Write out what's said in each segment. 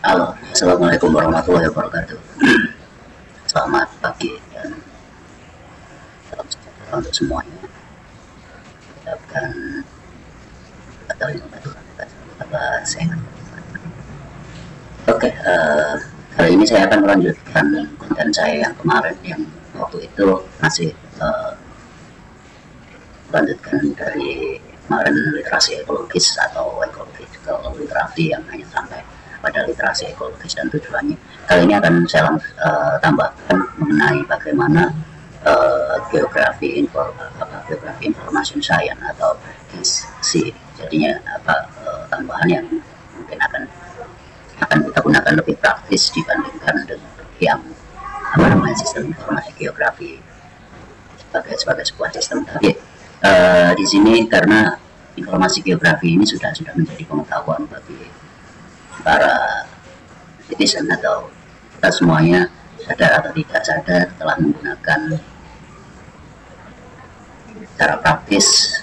Halo, Assalamualaikum warahmatullahi wabarakatuh. Selamat pagi dan salam sejahtera untuk semuanya. Ucapkan atau apa sehat. Oke, kali ini saya akan melanjutkan konten saya yang kemarin, yang waktu itu masih melanjutkan dari kemarin literasi ekologis atau ecological literasi yang hanya sampai pada literasi ekologis dan tujuannya. Kali ini akan saya tambahkan mengenai bagaimana geografi information science atau GISC. Jadinya tambahan yang mungkin akan kita gunakan lebih praktis dibandingkan dengan yang sistem informasi geografi sebagai sebuah sistem. Tapi di sini karena informasi geografi ini sudah menjadi pengetahuan bagi para netizen atau kita semuanya, sadar atau tidak sadar, telah menggunakan secara praktis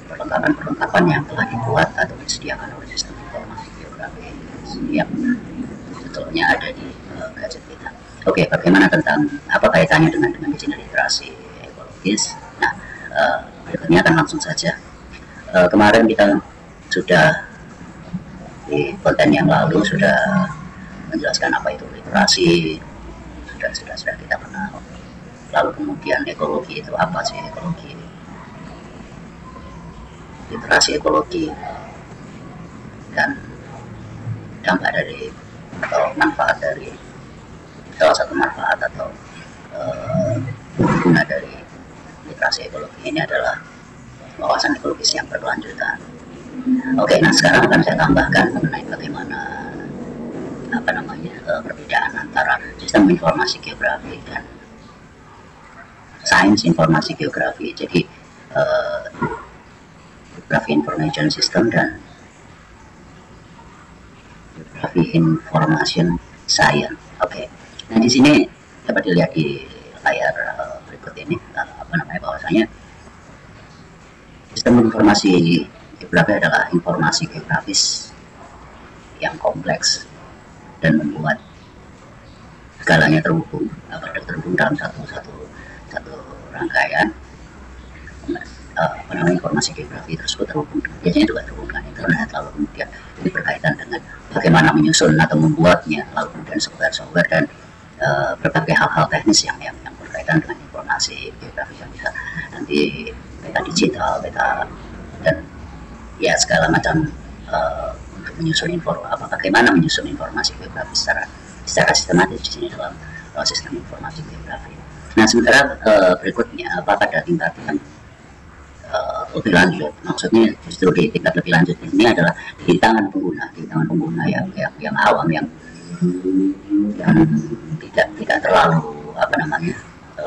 perlengkapan yang telah dibuat atau disediakan oleh sistem informasi geografi yang sebetulnya ada di gadget kita. Oke, bagaimana tentang apa kaitannya dengan izin literasi ekologis? Nah, berikutnya akan langsung saja. Kemarin kita sudah di konten yang lalu sudah menjelaskan apa itu literasi, sudah kita kenal. Lalu kemudian ekologi itu apa sih? Ekologi, literasi ekologi, dan dampak dari atau manfaat dari salah satu manfaat atau guna dari literasi ekologi ini adalah wawasan ekologis yang berkelanjutan. Oke, nah sekarang akan saya tambahkan mengenai bagaimana perbedaan antara sistem informasi geografi dan sains informasi geografi. Jadi geografi information system dan geografi information science. Oke, nah di sini dapat dilihat di layar berikut ini bahwasanya sistem informasi geografi adalah informasi geografis yang kompleks dan membuat segalanya terhubung dalam satu rangkaian. Informasi geografi tersebut terhubung, biasanya juga terhubung dengan internet, lalu kemudian ini berkaitan dengan bagaimana menyusun atau membuatnya, lalu kemudian software dan berbagai hal-hal teknis yang berkaitan dengan informasi geografi yang bisa nanti peta digital, dan ya segala macam untuk menyusun bagaimana menyusun informasi geografi secara sistematis di sini dalam sistem informasi geografi. Nah, sementara berikutnya pada tingkatan lebih lanjut, maksudnya justru di tingkat lebih lanjut ini adalah di tangan pengguna yang awam, yang tidak terlalu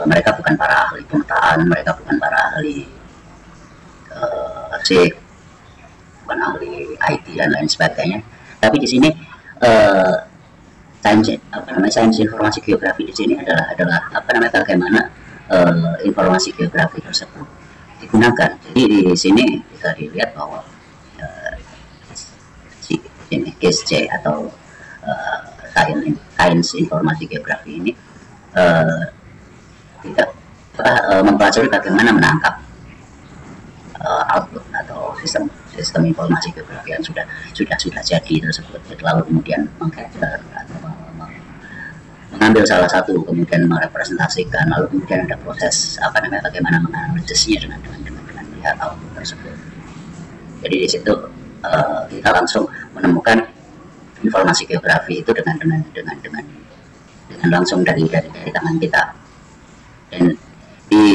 mereka bukan para ahli pemetaan, mereka bukan para ahli bukan ahli IT dan lain sebagainya. Tapi di sini sains informasi geografi di sini adalah bagaimana informasi geografi tersebut digunakan. Jadi di sini bisa dilihat bahwa GISC atau sains informasi geografi ini tidak mempelajari bagaimana menangkap output atau sistem informasi geografi yang sudah jadi tersebut, lalu kemudian mengcapture atau mengambil salah satu, kemudian merepresentasikan, lalu kemudian ada proses bagaimana menganalisisnya dengan melihat output tersebut. Jadi di situ kita langsung menemukan informasi geografi itu dengan langsung dari tangan kita. Dan di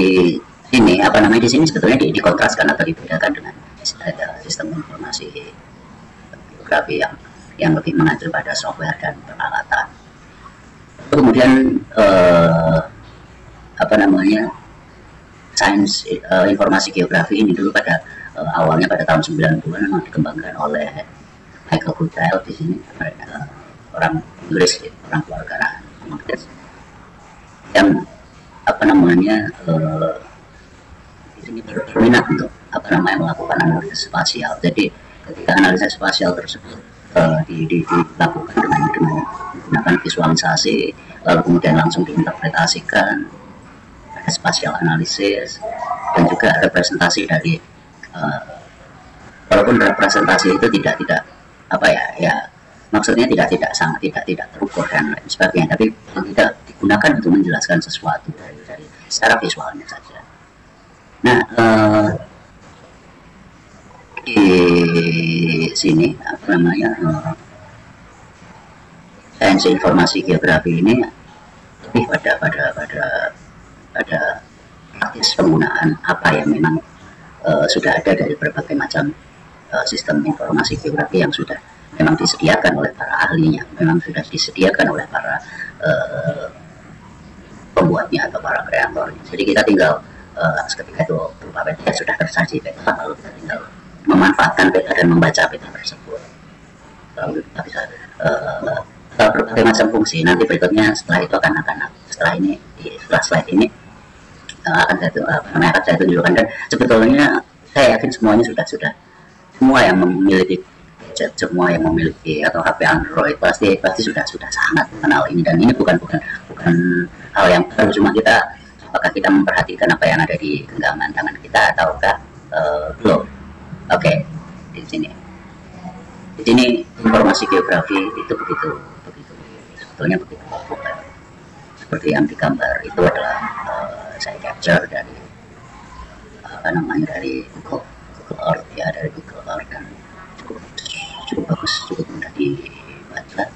sini di sini sebetulnya dikontraskan atau dibedakan dengan sistem informasi geografi yang lebih mengacu pada software dan peralatan. Kemudian sains informasi geografi ini dulu pada awalnya pada tahun 90-an memang dikembangkan oleh Michael Goodell. Di sini orang Inggris, orang keluarga Inggris yang berminat untuk melakukan analisis spasial. Jadi ketika analisa spasial tersebut dilakukan dengan menggunakan visualisasi, lalu kemudian langsung diinterpretasikan, ada spasial analisis, dan juga representasi dari walaupun representasi itu tidak apa ya maksudnya tidak sangat tidak terukur dan lain sebagainya, tapi tidak digunakan untuk menjelaskan sesuatu dari secara visualnya saja. Nah, di sini apa namanya sains informasi geografi ini lebih pada praktis penggunaan apa yang memang sudah ada dari berbagai macam sistem informasi geografi yang sudah memang disediakan oleh para ahlinya, memang sudah disediakan oleh para pembuatnya atau para kreatornya. Jadi kita tinggal ketika itu berupa peta sudah tersaji peta, lalu kita tinggal memanfaatkan peta dan membaca peta tersebut. Lalu kita bisa berbagai macam fungsi. Nanti berikutnya setelah itu akan setelah ini setelah slide ini akan saya tunjukkan, dan sebetulnya saya yakin semuanya sudah semua yang memiliki gadget, semua yang memiliki atau HP Android pasti sudah sangat mengenal ini, dan ini bukan hal yang baru, cuma apakah kita memperhatikan apa yang ada di genggaman tangan kita ataukah belum. Oke, di sini informasi geografi itu begitu sebetulnya begitu populer. Seperti yang digambar itu adalah saya capture dari dari Google Earth ya, dari Google Earth, dan cukup bagus, cukup mudah dibaca.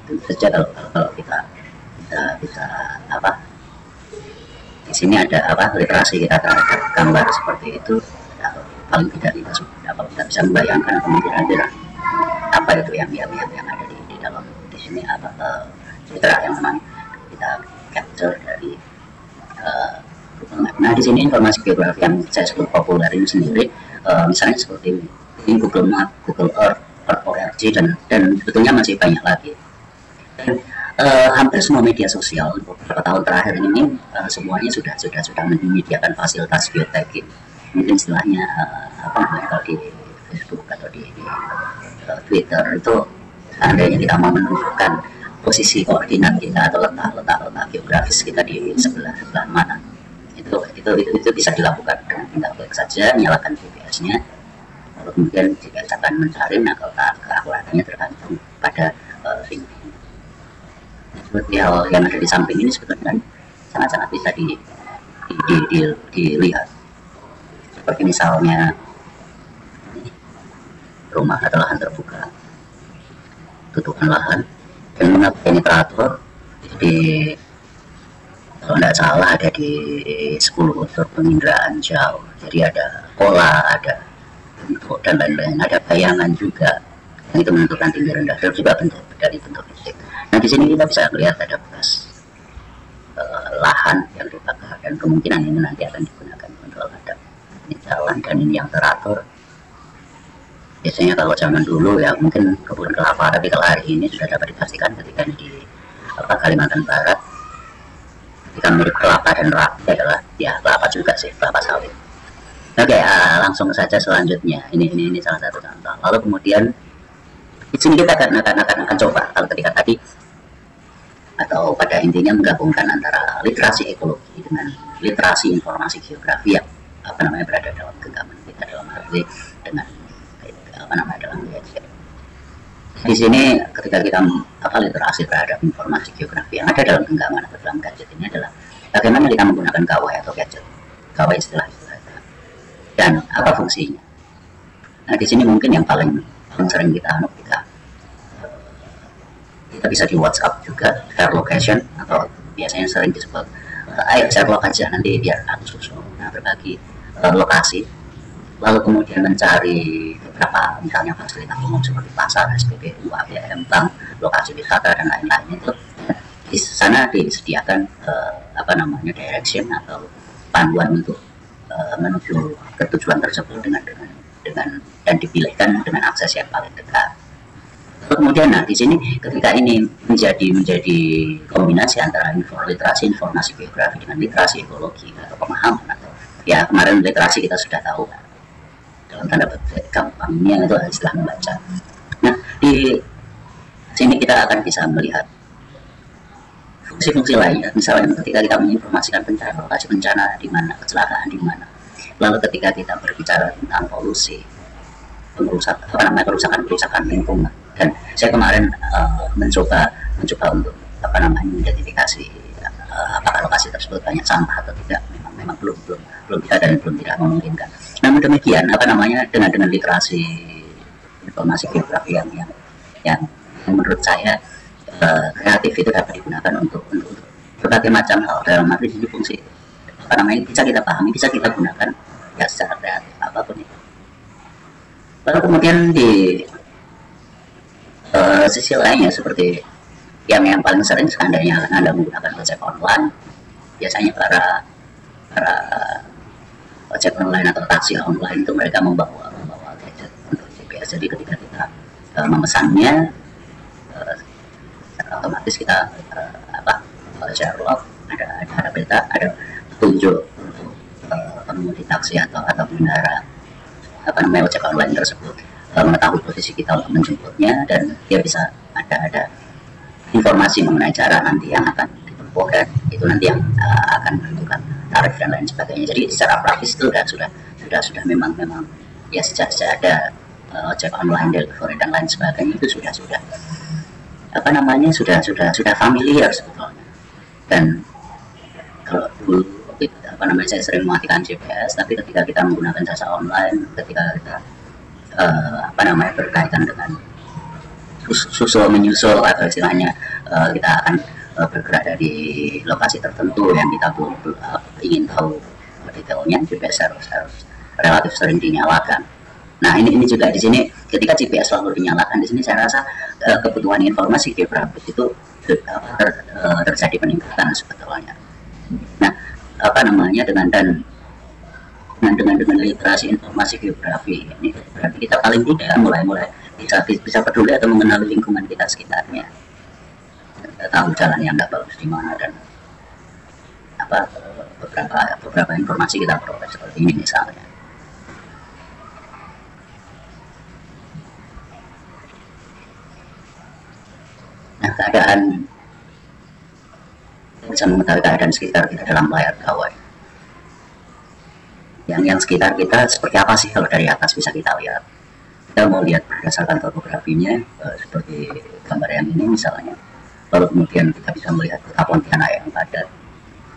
Tentu saja kalau kita bisa di sini ada literasi kita terhadap gambar seperti itu, paling tidak kita bisa membayangkan kemungkinan apa itu yang ada di dalam di sini, citra yang memang kita capture dari Google Map. Nah, di sini informasi geografi yang saya sebut populer ini sendiri, misalnya seperti ini Google Map, Google Earth, Earth.org, dan sebetulnya masih banyak lagi. Dan hampir semua media sosial beberapa tahun terakhir ini semuanya sudah menyediakan fasilitas geotagging. Mungkin istilahnya kalau di Facebook atau di Twitter itu, seandainya kita mau menunjukkan posisi koordinat kita atau letak geografis kita di sebelah mana, itu bisa dilakukan dengan tinggal klik saja, nyalakan GPS-nya, lalu kemudian jika akan mencari, maka keakurasinya tergantung pada link. Seperti hal yang ada di samping ini sebetulnya sangat bisa dilihat. Seperti misalnya rumah atau lahan terbuka, tutupan lahan, dan mengapa penetrator. Jadi kalau tidak salah ada di 10 unsur penginderaan jauh. Jadi ada pola, ada bentuk dan lain-lain, ada bayangan juga. Dan itu menentukan tinggi rendah, dan juga bentuk dari bentuk fisik. Nah, di sini kita bisa melihat ada bekas lahan yang dibakar, dan kemungkinan ini nanti akan digunakan untuk ada ini jalan, dan ini yang teratur. Biasanya kalau zaman dulu ya mungkin kebun kelapa, tapi kalau hari ini sudah dapat dipastikan ketika ini di Kalimantan Barat, ketika mirip kelapa dan rapi adalah ya kelapa juga sih, kelapa sawit. Oke, langsung saja selanjutnya. Ini salah satu contoh. Lalu kemudian di sini kita akan coba kalau ketika tadi, atau pada intinya menggabungkan antara literasi ekologi dengan literasi informasi geografi yang berada dalam genggaman kita, dalam arti dengan dalam gadget. Di sini ketika kita literasi terhadap informasi geografi yang ada dalam genggaman atau dalam gadget ini adalah bagaimana kita menggunakan gawai atau gadget, gawai istilah dan apa fungsinya. Nah, di sini mungkin yang paling sering kita bisa di WhatsApp juga, share location, atau biasanya sering disebut ayo share lokasi aja nanti biar aku susun. Nah, berbagi lokasi, lalu kemudian mencari beberapa misalnya fasilitas umum seperti pasar, SPBU, ATM, bank, lokasi wisata dan lain-lain. Itu di sana disediakan direction atau panduan untuk menuju ke tujuan tersebut dengan dan dipilihkan dengan akses yang paling dekat. Kemudian di sini ketika ini menjadi kombinasi antara literasi informasi geografi dengan literasi ekologi atau pemahaman, atau ya kemarin literasi kita sudah tahu dalam dalam tanda petik gampangnya itu istilah membaca. Nah, di sini kita akan bisa melihat fungsi-fungsi lainnya, misalnya ketika kita menginformasikan bencana, lokasi bencana di mana, kecelakaan di mana. Lalu ketika kita berbicara tentang polusi, kerusakan lingkungan. Dan saya kemarin mencoba untuk mengidentifikasi apakah lokasi tersebut banyak sampah atau tidak. Memang belum bisa dan belum tidak memungkinkan. Namun demikian dengan literasi informasi geografi yang menurut saya kreatif itu dapat digunakan untuk berbagai macam hal, dalam arti ini fungsi bisa kita pahami, bisa kita gunakan ya secara kreatif apapun itu. Lalu kemudian di sisi lainnya seperti yang paling sering seandainya Anda menggunakan ojek online, biasanya para ojek online atau taksi online itu mereka membawa gadget untuk GPS. Jadi ketika kita memesannya, otomatis kita share log, ada peta, ada petunjuk untuk pengemudi taksi atau pengendara ojek online tersebut mengetahui posisi kita untuk menjemputnya, dan dia bisa ada informasi mengenai cara nanti yang akan ditempuh, dan itu nanti yang akan menentukan tarif dan lain sebagainya. Jadi secara praktis itu sudah memang ya sejak ada ojek online, delivery dan lain sebagainya itu sudah familiar sebetulnya. Dan kalau dulu saya sering mematikan GPS, tapi ketika kita menggunakan jasa online, ketika kita berkaitan dengan menyusul atau istilahnya kita akan bergerak dari lokasi tertentu yang kita ingin tahu detailnya, GPS harus relatif sering dinyalakan. Nah, ini juga di sini ketika GPS selalu dinyalakan, di sini saya rasa kebutuhan informasi geografis itu terjadi peningkatan sebetulnya. Nah, dengan literasi informasi geografi ini berarti kita paling tidak mulai bisa peduli atau mengenali lingkungan kita sekitarnya, tahu jalan yang nggak bagus di mana, dan beberapa informasi kita peroleh seperti ini misalnya. Nah, bisa mengetahui keadaan sekitar kita dalam layar gawai. Yang sekitar kita seperti apa sih kalau dari atas bisa kita lihat. Kita mau lihat berdasarkan topografinya, seperti gambar yang ini misalnya. Lalu kemudian kita bisa melihat kota Pontianak yang padat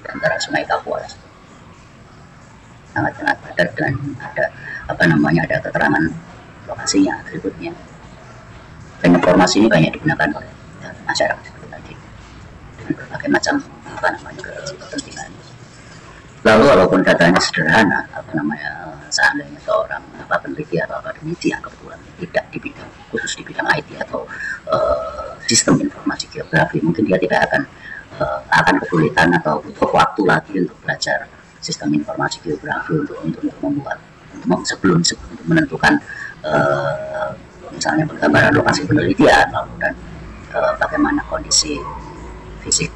antara Sungai Kapuas, sangat padat, dan ada keterangan lokasinya, atributnya. Dan informasi ini banyak digunakan oleh masyarakat seperti tadi dengan berbagai macam kepentingan. Lalu walaupun datanya sederhana, seandainya seorang peneliti atau akademisi yang kebetulan tidak khusus di bidang IT atau sistem informasi geografi, mungkin dia tidak akan kesulitan atau butuh waktu lagi untuk belajar sistem informasi geografi untuk sebelum menentukan misalnya penggambaran lokasi penelitian, lalu dan bagaimana kondisi fisik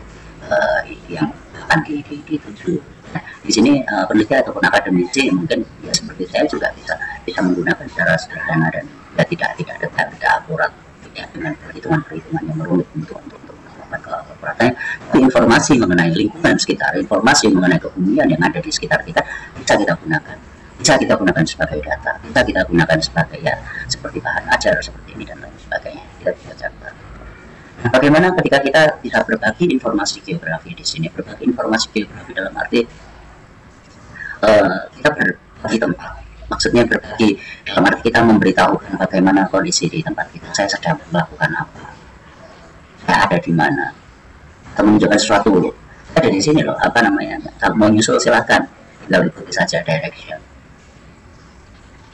yang akan dituju. Nah, di sini peneliti ataupun akademisi mungkin ya seperti saya juga bisa menggunakan secara sederhana dan ya tidak akurat, tidak dengan perhitungan yang rumit untuk melakukan keakuratan. Tapi informasi mengenai lingkungan sekitar, informasi mengenai kebumian yang ada di sekitar kita bisa kita gunakan sebagai data, bisa kita gunakan sebagai seperti bahan ajar seperti ini dan lain sebagainya. Kita bisa catat. Nah, bagaimana ketika kita bisa berbagi informasi geografi di sini? Berbagi informasi geografi dalam arti kita berbagi tempat. Maksudnya berbagi dalam arti kita memberitahukan bagaimana kondisi di tempat kita. Saya sedang melakukan apa? Saya ada di mana? Atau menunjukkan sesuatu. Ada di sini loh. Kalau mau nyusul silakan. Tinggal ikuti saja direction.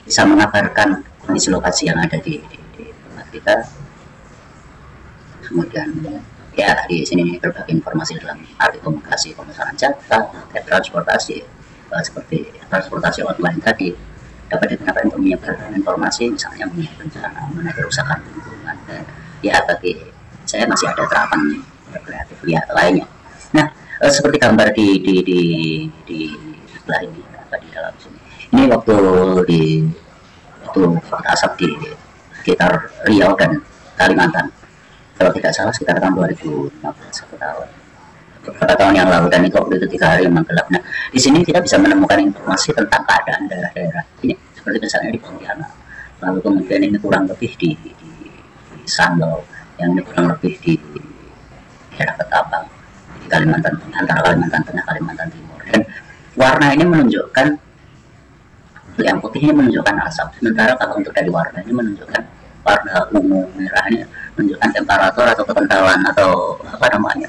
Bisa mengabarkan kondisi lokasi yang ada di tempat kita. Kemudian ya di sini berbagai informasi dalam arti komunikasi, pemesanan jasa, transportasi, seperti transportasi online tadi dapat digunakan untuk menyebarkan informasi misalnya mengenai bencana, mengenai kerusakan lingkungan, dan ya bagi saya masih ada terapan kreatif lainnya. Nah, seperti gambar di sebelah ini, di dalam sini. Ini waktu di itu kabut asap di sekitar Riau dan Kalimantan. Kalau tidak salah sekitar tahun 2015, satu tahun, beberapa tahun yang lalu, dan itu waktu itu 3 hari memang gelap. Nah, di sini kita bisa menemukan informasi tentang keadaan daerah-daerah ini, seperti misalnya di Pontianak, lalu kemudian ini kurang lebih di Sanggau, yang ini kurang lebih di daerah Ketapang, di Kalimantan, antara Kalimantan Tengah, Kalimantan Timur. Dan warna ini menunjukkan, yang putih ini menunjukkan asap, sementara kalau untuk dari warna ini menunjukkan warna ungu merah ini menunjukkan temperatur atau kekentalan atau apa namanya.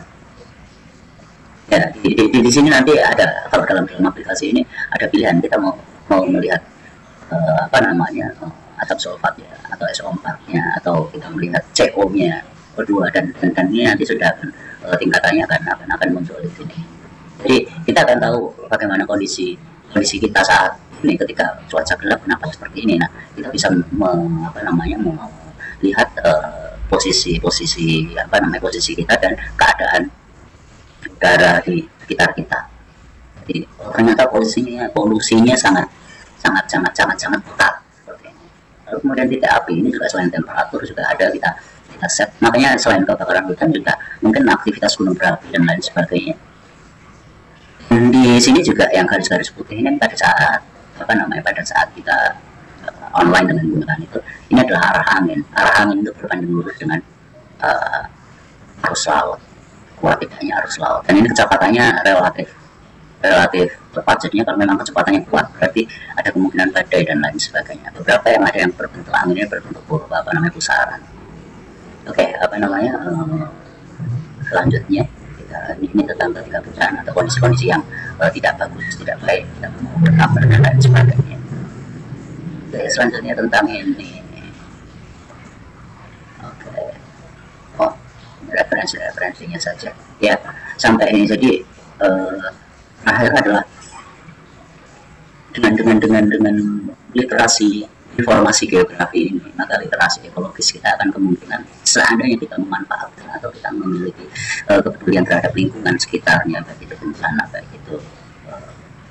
Ya, di sini nanti ada, kalau dalam aplikasi ini ada pilihan, kita mau melihat apa namanya, asap sulfat ya, atau SO4-nya, atau kita melihat CO-nya, O2, dan ini nanti sudah akan tingkatannya akan muncul di sini. Jadi kita akan tahu bagaimana kondisi kita saat ini ketika cuaca gelap, kenapa seperti ini. Nah, kita bisa melihat posisi kita dan keadaan udara di sekitar kita. Jadi ternyata polusinya sangat ketat seperti ini. Lalu kemudian titik api ini juga selain temperatur juga ada kita set. Makanya selain kebakaran hutan juga mungkin aktivitas gunung berapi dan lain sebagainya. Dan di sini juga yang garis-garis putih ini pada saat kita online dengan menggunakan itu, ini adalah arah angin itu berbanding lurus dengan arus laut, kuat tidaknya arus laut, dan ini kecepatannya relatif cepat. Jadinya kalau memang kecepatannya kuat, berarti ada kemungkinan badai dan lain sebagainya. Beberapa yang ada yang berbentuk anginnya berbentuk pusaran. Oke, selanjutnya ini tentang ketika bencana atau kondisi-kondisi yang tidak bagus, tidak baik, tidak mau berkabar dan lain sebagainya. Oke, selanjutnya tentang ini. Oke, referensinya saja ya sampai ini. Jadi akhir adalah dengan literasi informasi geografi ini, maka literasi ekologis kita akan kemungkinan, seandainya kita memanfaatkan atau kita memiliki kepedulian terhadap lingkungan sekitarnya, baik itu bencana, baik itu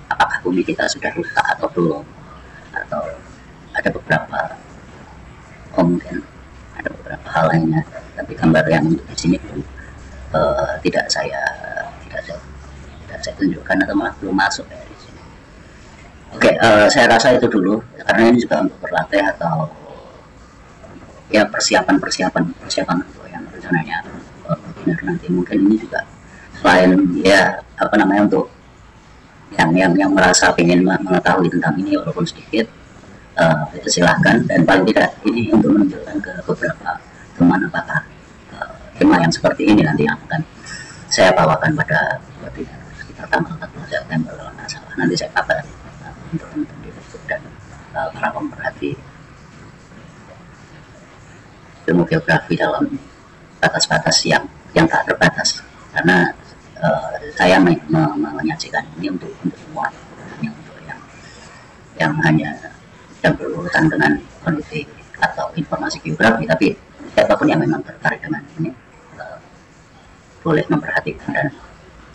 apakah bumi kita sudah rusak atau belum, atau ada beberapa mungkin ada beberapa hal lainnya, tapi gambar yang di sini tidak saya tunjukkan atau malah belum masuk ya di sini. Oke, saya rasa itu dulu, karena ini juga untuk berlatih atau ya persiapan untuk yang rencananya benar nanti. Mungkin ini juga selain ya untuk yang merasa ingin mengetahui tentang ini walaupun sedikit, itu silahkan, dan paling tidak ini untuk menunjukkan ke beberapa teman apakah tema yang seperti ini nanti yang akan saya bawakan pada sekitar tanggal 14 September kalau nggak salah. Nanti saya kabar untuk teman-teman di Facebook dan para pemerhati ilmu geografi dalam batas-batas yang tak terbatas, karena saya menyajikan ini untuk semua, untuk yang hanya yang berurusan dengan kondisi atau informasi geografi, tapi siapapun yang memang tertarik dengan ini boleh memperhatikan, dan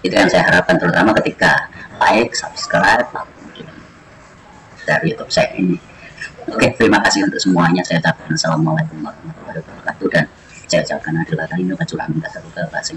itu yang saya harapkan, terutama ketika like, subscribe, dari YouTube saya ini. Oke, terima kasih untuk semuanya. Saya ucapkan assalamualaikum warahmatullahi wabarakatuh, dan saya ucapkan adalah kalimat curang minta satu ke bahasa